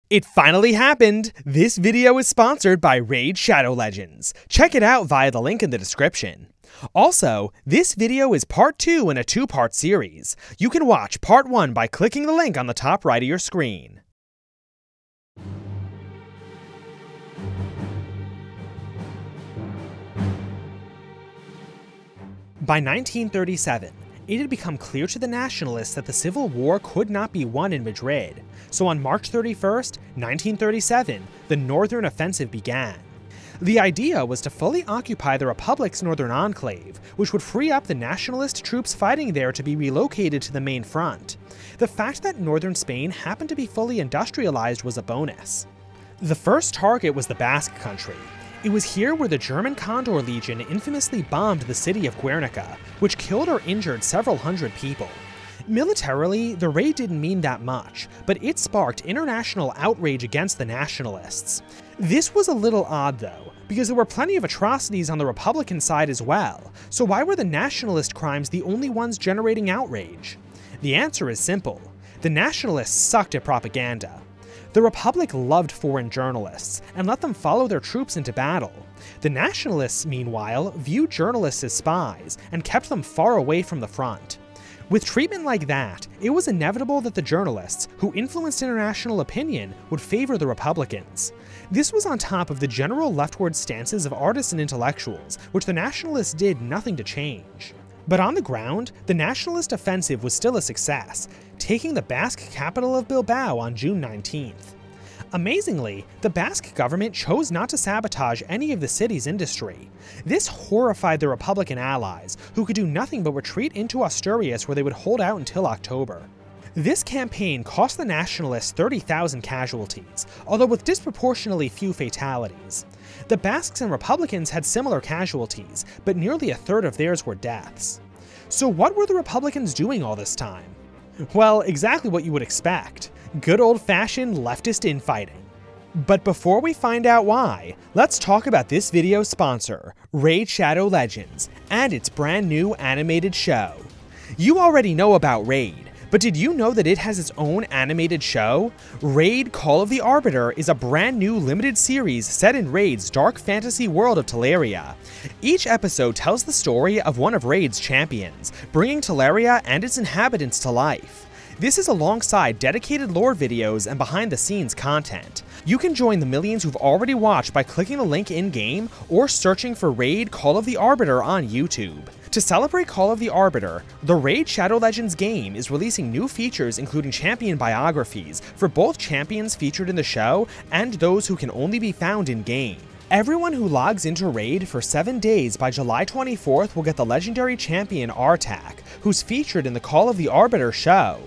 It finally happened! This video is sponsored by Raid Shadow Legends. Check it out via the link in the description. Also, this video is part 2 in a 2-part series. You can watch part 1 by clicking the link on the top right of your screen. By 1937, it had become clear to the Nationalists that the Civil War could not be won in Madrid, so on March 31st, 1937, the Northern Offensive began. The idea was to fully occupy the Republic's northern enclave, which would free up the Nationalist troops fighting there to be relocated to the main front. The fact that northern Spain happened to be fully industrialized was a bonus. The first target was the Basque country. It was here where the German Condor Legion infamously bombed the city of Guernica, which killed or injured several hundred people. Militarily, the raid didn't mean that much, but it sparked international outrage against the Nationalists. This was a little odd though, because there were plenty of atrocities on the Republican side as well, so why were the Nationalist crimes the only ones generating outrage? The answer is simple. The Nationalists sucked at propaganda. The Republic loved foreign journalists, and let them follow their troops into battle. The Nationalists, meanwhile, viewed journalists as spies, and kept them far away from the front. With treatment like that, it was inevitable that the journalists, who influenced international opinion, would favor the Republicans. This was on top of the general leftward stances of artists and intellectuals, which the Nationalists did nothing to change. But on the ground, the Nationalist offensive was still a success, taking the Basque capital of Bilbao on June 19th. Amazingly, the Basque government chose not to sabotage any of the city's industry. This horrified the Republican allies, who could do nothing but retreat into Asturias where they would hold out until October. This campaign cost the Nationalists 30,000 casualties, although with disproportionately few fatalities. The Basques and Republicans had similar casualties, but nearly a third of theirs were deaths. So what were the Republicans doing all this time? Well, exactly what you would expect. Good old-fashioned leftist infighting. But before we find out why, let's talk about this video's sponsor, Raid Shadow Legends, and its brand new animated show. You already know about Raid, but did you know that it has its own animated show? Raid Call of the Arbiter is a brand new limited series set in Raid's dark fantasy world of Teleria. Each episode tells the story of one of Raid's champions, bringing Teleria and its inhabitants to life. This is alongside dedicated lore videos and behind-the-scenes content. You can join the millions who've already watched by clicking the link in-game or searching for Raid Call of the Arbiter on YouTube. To celebrate Call of the Arbiter, the Raid Shadow Legends game is releasing new features including champion biographies for both champions featured in the show and those who can only be found in-game. Everyone who logs into Raid for 7 days by July 24th will get the legendary champion Artak, who's featured in the Call of the Arbiter show.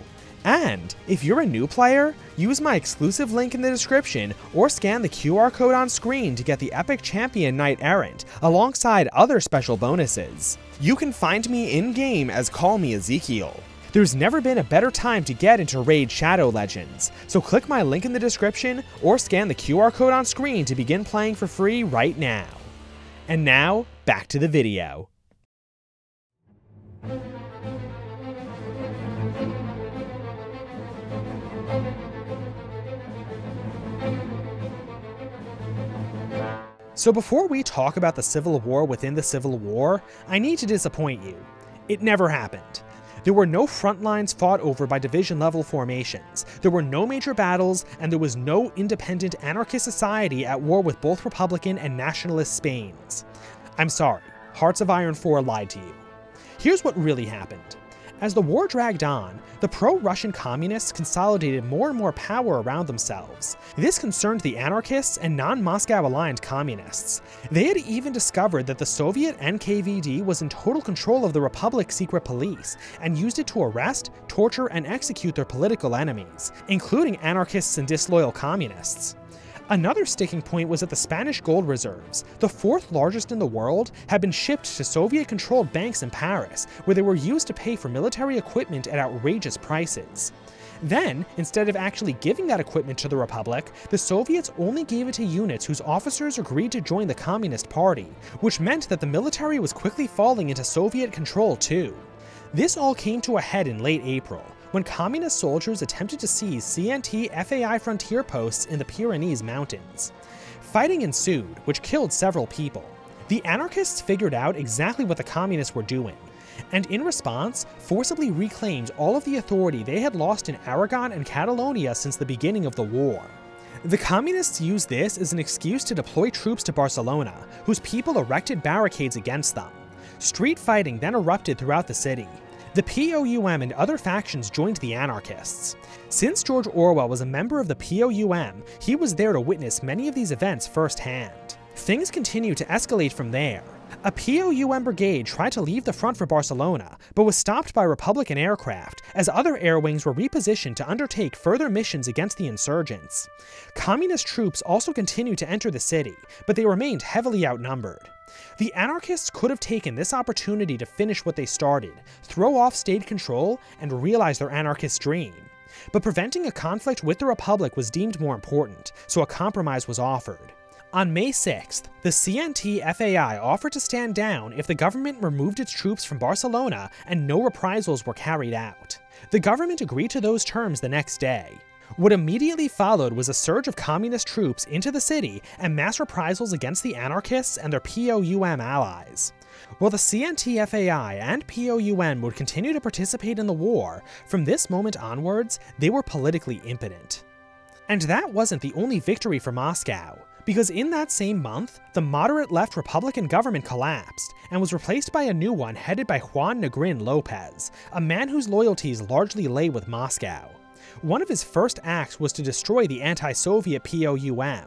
And if you're a new player, use my exclusive link in the description or scan the QR code on screen to get the epic champion Knight Errant, alongside other special bonuses. You can find me in-game as CallMeEzekiel. There's never been a better time to get into Raid Shadow Legends, so click my link in the description or scan the QR code on screen to begin playing for free right now. And now, back to the video. So before we talk about the Civil War within the Civil War, I need to disappoint you. It never happened. There were no front lines fought over by division-level formations, there were no major battles, and there was no independent anarchist society at war with both Republican and Nationalist Spains. I'm sorry, Hearts of Iron 4 lied to you. Here's what really happened. As the war dragged on, the pro-Russian communists consolidated more and more power around themselves. This concerned the anarchists and non-Moscow aligned communists. They had even discovered that the Soviet NKVD was in total control of the Republic's secret police and used it to arrest, torture, and execute their political enemies, including anarchists and disloyal communists. Another sticking point was that the Spanish gold reserves, the 4th largest in the world, had been shipped to Soviet-controlled banks in Paris, where they were used to pay for military equipment at outrageous prices. Then, instead of actually giving that equipment to the Republic, the Soviets only gave it to units whose officers agreed to join the Communist Party, which meant that the military was quickly falling into Soviet control too. This all came to a head in late April, when communist soldiers attempted to seize CNT-FAI frontier posts in the Pyrenees Mountains. Fighting ensued, which killed several people. The anarchists figured out exactly what the communists were doing, and in response, forcibly reclaimed all of the authority they had lost in Aragon and Catalonia since the beginning of the war. The communists used this as an excuse to deploy troops to Barcelona, whose people erected barricades against them. Street fighting then erupted throughout the city. The POUM and other factions joined the anarchists. Since George Orwell was a member of the POUM, he was there to witness many of these events firsthand. Things continued to escalate from there. A POUM brigade tried to leave the front for Barcelona, but was stopped by Republican aircraft, as other air wings were repositioned to undertake further missions against the insurgents. Communist troops also continued to enter the city, but they remained heavily outnumbered. The anarchists could have taken this opportunity to finish what they started, throw off state control, and realize their anarchist dream. But preventing a conflict with the Republic was deemed more important, so a compromise was offered. On May 6th, the CNT-FAI offered to stand down if the government removed its troops from Barcelona and no reprisals were carried out. The government agreed to those terms the next day. What immediately followed was a surge of communist troops into the city and mass reprisals against the anarchists and their POUM allies. While the CNT-FAI and POUM would continue to participate in the war, from this moment onwards, they were politically impotent. And that wasn't the only victory for Moscow, because in that same month, the moderate left Republican government collapsed and was replaced by a new one headed by Juan Negrin Lopez, a man whose loyalties largely lay with Moscow. One of his first acts was to destroy the anti-Soviet POUM.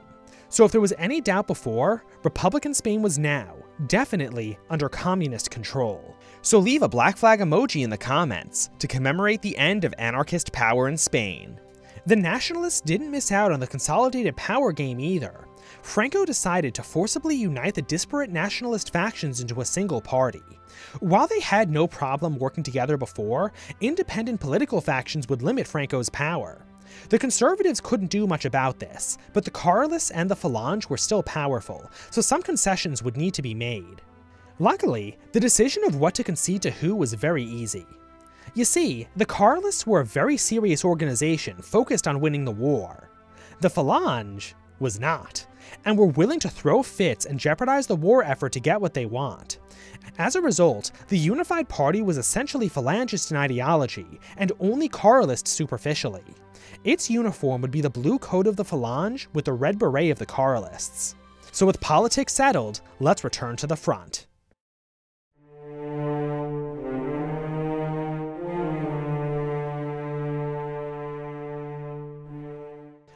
So if there was any doubt before, Republican Spain was now, definitely, under communist control. So leave a black flag emoji in the comments to commemorate the end of anarchist power in Spain. The Nationalists didn't miss out on the consolidated power game either. Franco decided to forcibly unite the disparate nationalist factions into a single party. While they had no problem working together before, independent political factions would limit Franco's power. The conservatives couldn't do much about this, but the Carlists and the Phalange were still powerful, so some concessions would need to be made. Luckily, the decision of what to concede to who was very easy. You see, the Carlists were a very serious organization focused on winning the war. The Phalange was not, and were willing to throw fits and jeopardize the war effort to get what they want. As a result, the unified party was essentially Phalangist in ideology, and only Carlist superficially. Its uniform would be the blue coat of the Phalange with the red beret of the Carlists. So with politics settled, let's return to the front.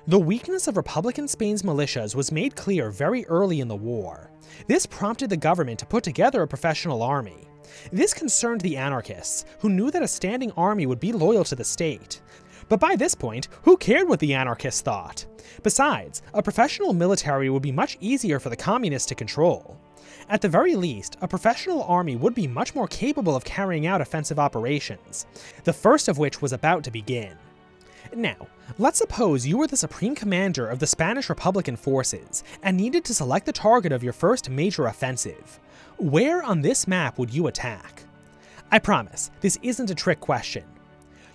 The weakness of Republican Spain's militias was made clear very early in the war. This prompted the government to put together a professional army. This concerned the anarchists, who knew that a standing army would be loyal to the state. But by this point, who cared what the anarchists thought? Besides, a professional military would be much easier for the communists to control. At the very least, a professional army would be much more capable of carrying out offensive operations, the first of which was about to begin. Now, let's suppose you were the supreme commander of the Spanish Republican forces and needed to select the target of your first major offensive. Where on this map would you attack? I promise, this isn't a trick question.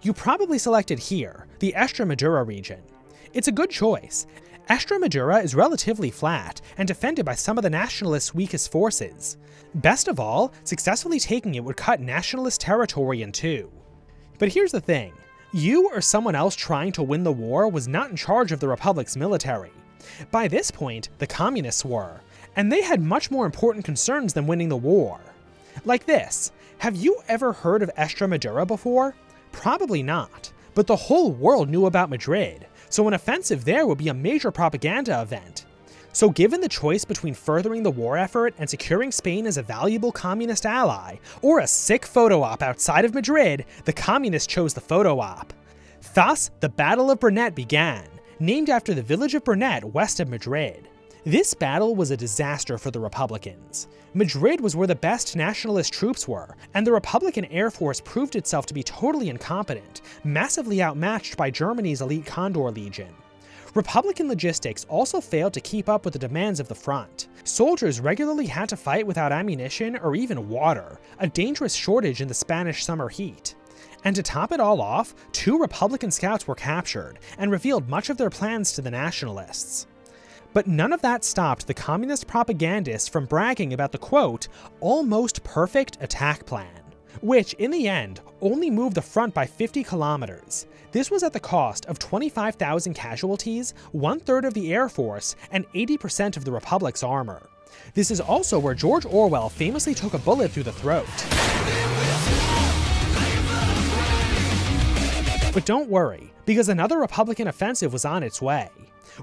You probably selected here, the Extremadura region. It's a good choice. Extremadura is relatively flat and defended by some of the Nationalists' weakest forces. Best of all, successfully taking it would cut Nationalist territory in two. But here's the thing. You or someone else trying to win the war was not in charge of the Republic's military. By this point, the communists were, and they had much more important concerns than winning the war. Like this, have you ever heard of Extremadura before? Probably not, but the whole world knew about Madrid, so an offensive there would be a major propaganda event. So given the choice between furthering the war effort and securing Spain as a valuable communist ally, or a sick photo op outside of Madrid, the communists chose the photo op. Thus, the Battle of Brunet began, named after the village of Brunet west of Madrid. This battle was a disaster for the Republicans. Madrid was where the best nationalist troops were, and the Republican Air Force proved itself to be totally incompetent, massively outmatched by Germany's elite Condor Legion. Republican logistics also failed to keep up with the demands of the front. Soldiers regularly had to fight without ammunition or even water, a dangerous shortage in the Spanish summer heat. And to top it all off, 2 Republican scouts were captured and revealed much of their plans to the Nationalists. But none of that stopped the communist propagandists from bragging about the, quote, almost perfect attack plan, which, in the end, only moved the front by 50 kilometers. This was at the cost of 25,000 casualties, 1/3 of the Air Force, and 80% of the Republic's armor. This is also where George Orwell famously took a bullet through the throat. But don't worry, because another Republican offensive was on its way.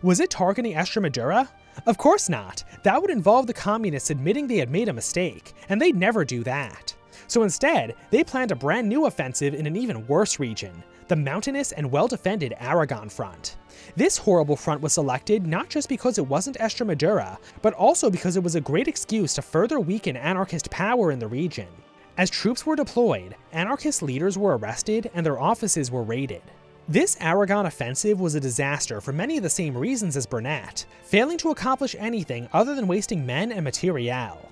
Was it targeting Extremadura? Of course not. That would involve the communists admitting they had made a mistake, and they'd never do that. So instead, they planned a brand new offensive in an even worse region, the mountainous and well-defended Aragon front. This horrible front was selected not just because it wasn't Extremadura, but also because it was a great excuse to further weaken anarchist power in the region. As troops were deployed, anarchist leaders were arrested and their offices were raided. This Aragon offensive was a disaster for many of the same reasons as Burnett, failing to accomplish anything other than wasting men and materiel.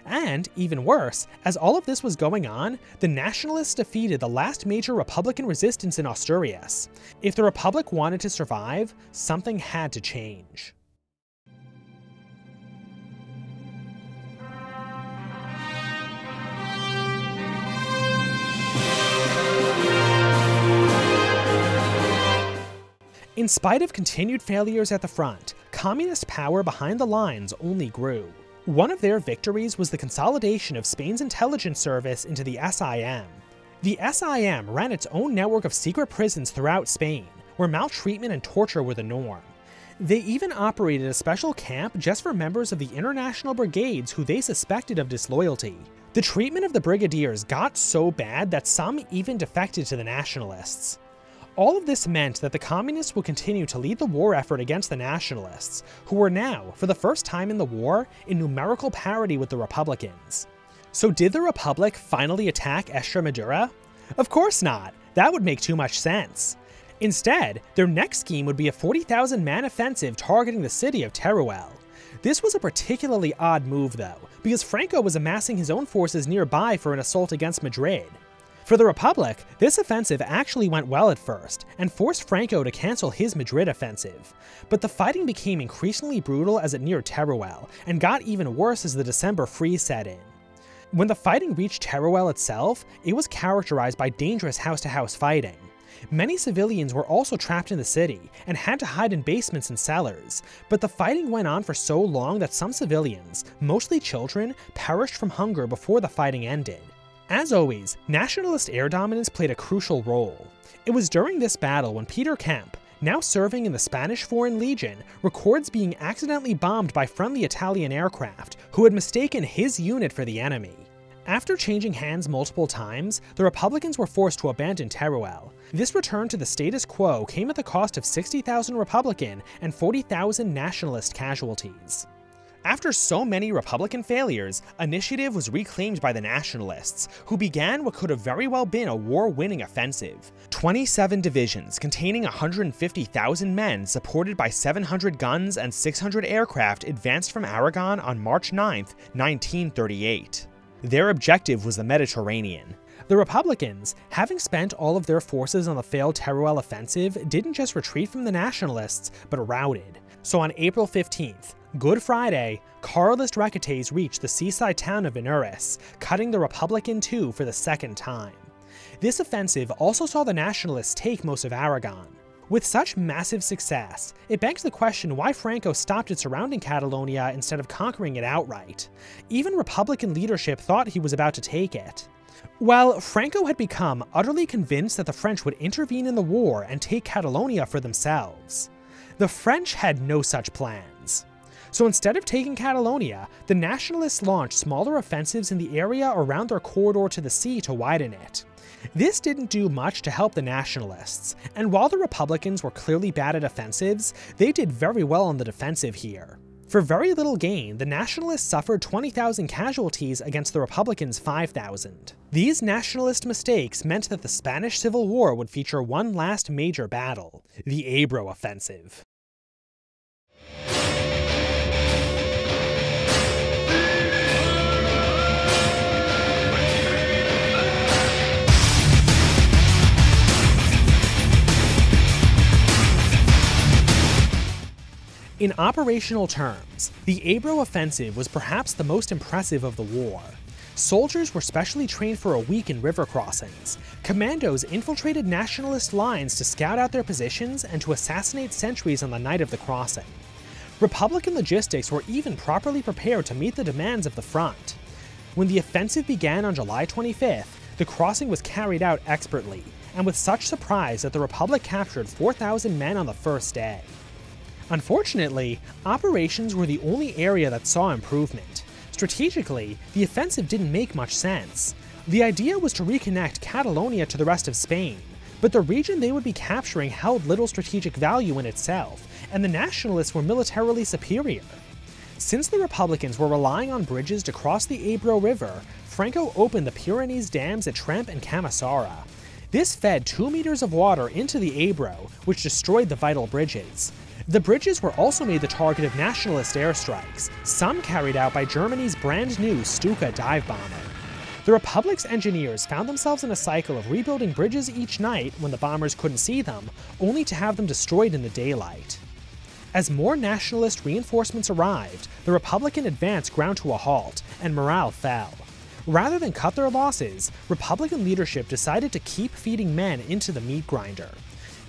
And, even worse, as all of this was going on, the Nationalists defeated the last major Republican resistance in Asturias. If the Republic wanted to survive, something had to change. In spite of continued failures at the front, communist power behind the lines only grew. One of their victories was the consolidation of Spain's intelligence service into the SIM. The SIM ran its own network of secret prisons throughout Spain, where maltreatment and torture were the norm. They even operated a special camp just for members of the international brigades who they suspected of disloyalty. The treatment of the brigadiers got so bad that some even defected to the Nationalists. All of this meant that the communists would continue to lead the war effort against the Nationalists, who were now, for the first time in the war, in numerical parity with the Republicans. So did the Republic finally attack Extremadura? Of course not. That would make too much sense. Instead, their next scheme would be a 40,000-man offensive targeting the city of Teruel. This was a particularly odd move though, because Franco was amassing his own forces nearby for an assault against Madrid. For the Republic, this offensive actually went well at first, and forced Franco to cancel his Madrid offensive. But the fighting became increasingly brutal as it neared Teruel, and got even worse as the December freeze set in. When the fighting reached Teruel itself, it was characterized by dangerous house-to-house fighting. Many civilians were also trapped in the city, and had to hide in basements and cellars, but the fighting went on for so long that some civilians, mostly children, perished from hunger before the fighting ended. As always, Nationalist air dominance played a crucial role. It was during this battle when Peter Kemp, now serving in the Spanish Foreign Legion, records being accidentally bombed by friendly Italian aircraft, who had mistaken his unit for the enemy. After changing hands multiple times, the Republicans were forced to abandon Teruel. This return to the status quo came at the cost of 60,000 Republican and 40,000 Nationalist casualties. After so many Republican failures, initiative was reclaimed by the Nationalists, who began what could have very well been a war-winning offensive. 27 divisions containing 150,000 men supported by 700 guns and 600 aircraft advanced from Aragon on March 9, 1938. Their objective was the Mediterranean. The Republicans, having spent all of their forces on the failed Teruel offensive, didn't just retreat from the Nationalists, but routed. So on April 15th, Good Friday, Carlist Requetes reached the seaside town of Anarchists, cutting the Republic in two for the second time. This offensive also saw the Nationalists take most of Aragon. With such massive success, it begs the question why Franco stopped at surrounding Catalonia instead of conquering it outright. Even Republican leadership thought he was about to take it. Well, Franco had become utterly convinced that the French would intervene in the war and take Catalonia for themselves. The French had no such plans. So instead of taking Catalonia, the Nationalists launched smaller offensives in the area around their corridor to the sea to widen it. This didn't do much to help the Nationalists, and while the Republicans were clearly bad at offensives, they did very well on the defensive here. For very little gain, the Nationalists suffered 20,000 casualties against the Republicans' 5,000. These nationalist mistakes meant that the Spanish Civil War would feature one last major battle, the Ebro Offensive. In operational terms, the Ebro Offensive was perhaps the most impressive of the war. Soldiers were specially trained for a week in river crossings. Commandos infiltrated Nationalist lines to scout out their positions and to assassinate sentries on the night of the crossing. Republican logistics were even properly prepared to meet the demands of the front. When the offensive began on July 25th, the crossing was carried out expertly, and with such surprise that the Republic captured 4,000 men on the first day. Unfortunately, operations were the only area that saw improvement. Strategically, the offensive didn't make much sense. The idea was to reconnect Catalonia to the rest of Spain, but the region they would be capturing held little strategic value in itself, and the Nationalists were militarily superior. Since the Republicans were relying on bridges to cross the Ebro River, Franco opened the Pyrenees dams at Tremp and Camassara. This fed 2 meters of water into the Ebro, which destroyed the vital bridges. The bridges were also made the target of Nationalist airstrikes, some carried out by Germany's brand new Stuka dive bomber. The Republic's engineers found themselves in a cycle of rebuilding bridges each night when the bombers couldn't see them, only to have them destroyed in the daylight. As more Nationalist reinforcements arrived, the Republican advance ground to a halt, and morale fell. Rather than cut their losses, Republican leadership decided to keep feeding men into the meat grinder.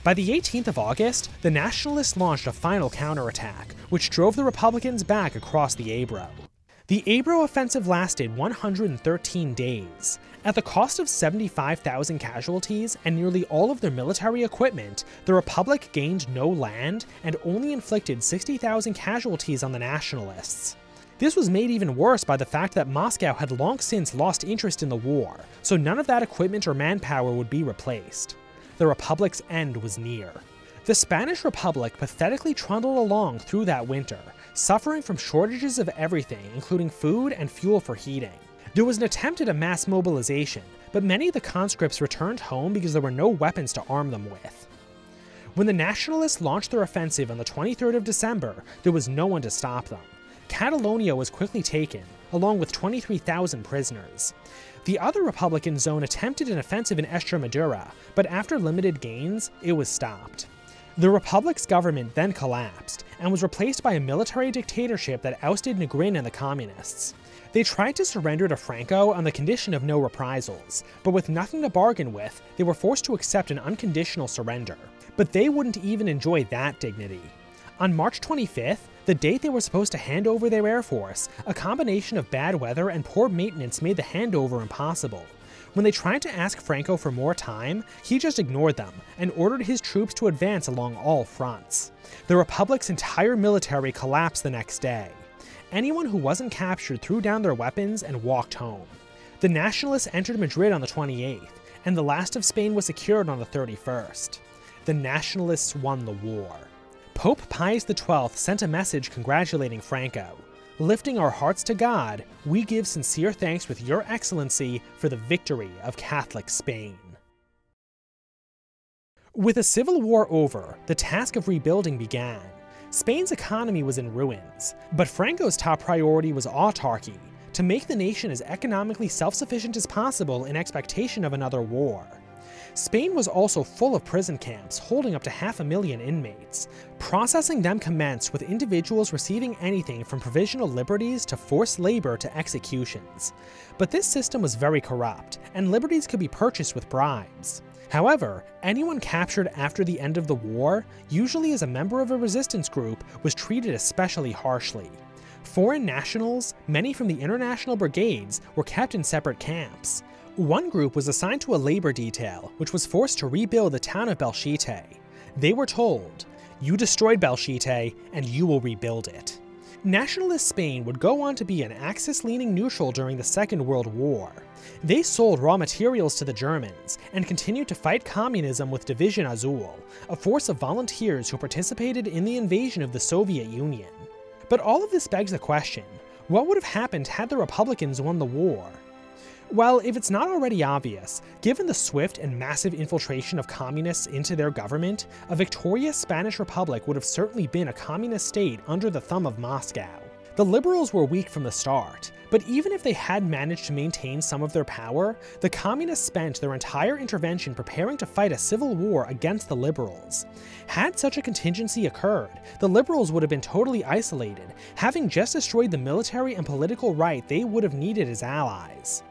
By the 18th of August, the Nationalists launched a final counterattack, which drove the Republicans back across the Ebro. The Ebro Offensive lasted 113 days. At the cost of 75,000 casualties and nearly all of their military equipment, the Republic gained no land and only inflicted 60,000 casualties on the Nationalists. This was made even worse by the fact that Moscow had long since lost interest in the war, so none of that equipment or manpower would be replaced. The Republic's end was near. The Spanish Republic pathetically trundled along through that winter, suffering from shortages of everything, including food and fuel for heating. There was an attempt at a mass mobilization, but many of the conscripts returned home because there were no weapons to arm them with. When the Nationalists launched their offensive on the 23rd of December, there was no one to stop them. Catalonia was quickly taken, along with 23,000 prisoners. The other Republican zone attempted an offensive in Extremadura, but after limited gains, it was stopped. The Republic's government then collapsed, and was replaced by a military dictatorship that ousted Negrin and the Communists. They tried to surrender to Franco on the condition of no reprisals, but with nothing to bargain with, they were forced to accept an unconditional surrender. But they wouldn't even enjoy that dignity. On March 25th, the date they were supposed to hand over their air force, a combination of bad weather and poor maintenance made the handover impossible. When they tried to ask Franco for more time, he just ignored them and ordered his troops to advance along all fronts. The Republic's entire military collapsed the next day. Anyone who wasn't captured threw down their weapons and walked home. The Nationalists entered Madrid on the 28th, and the last of Spain was secured on the 31st. The Nationalists won the war. Pope Pius XII sent a message congratulating Franco. Lifting our hearts to God, we give sincere thanks with your excellency for the victory of Catholic Spain. With the Civil War over, the task of rebuilding began. Spain's economy was in ruins, but Franco's top priority was autarky, to make the nation as economically self-sufficient as possible in expectation of another war. Spain was also full of prison camps, holding up to 500,000 inmates. Processing them commenced with individuals receiving anything from provisional liberties to forced labor to executions. But this system was very corrupt, and liberties could be purchased with bribes. However, anyone captured after the end of the war, usually as a member of a resistance group, was treated especially harshly. Foreign nationals, many from the international brigades, were kept in separate camps. One group was assigned to a labor detail, which was forced to rebuild the town of Belchite. They were told, "You destroyed Belchite, and you will rebuild it." Nationalist Spain would go on to be an Axis-leaning neutral during the Second World War. They sold raw materials to the Germans, and continued to fight communism with Division Azul, a force of volunteers who participated in the invasion of the Soviet Union. But all of this begs the question, what would have happened had the Republicans won the war? Well, if it's not already obvious, given the swift and massive infiltration of communists into their government, a victorious Spanish Republic would have certainly been a communist state under the thumb of Moscow. The liberals were weak from the start, but even if they had managed to maintain some of their power, the communists spent their entire intervention preparing to fight a civil war against the liberals. Had such a contingency occurred, the liberals would have been totally isolated, having just destroyed the military and political right they would have needed as allies.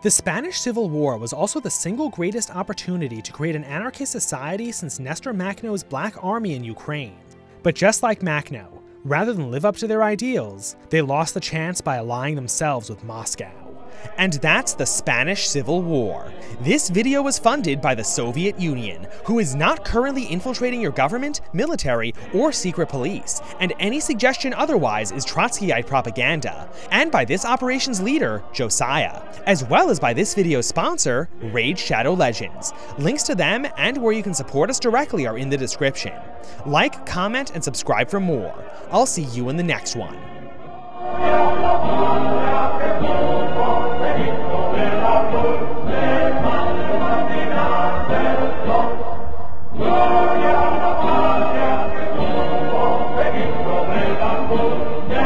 The Spanish Civil War was also the single greatest opportunity to create an anarchist society since Nestor Makhno's Black Army in Ukraine. But just like Makhno, rather than live up to their ideals, they lost the chance by allying themselves with Moscow. And that's the Spanish Civil War. This video was funded by the Soviet Union, who is not currently infiltrating your government, military, or secret police, and any suggestion otherwise is Trotskyite propaganda, and by this operation's leader, Josiah, as well as by this video's sponsor, Raid Shadow Legends. Links to them and where you can support us directly are in the description. Like, comment, and subscribe for more. I'll see you in the next one. Gloria a la patria, que triunfo, México, me da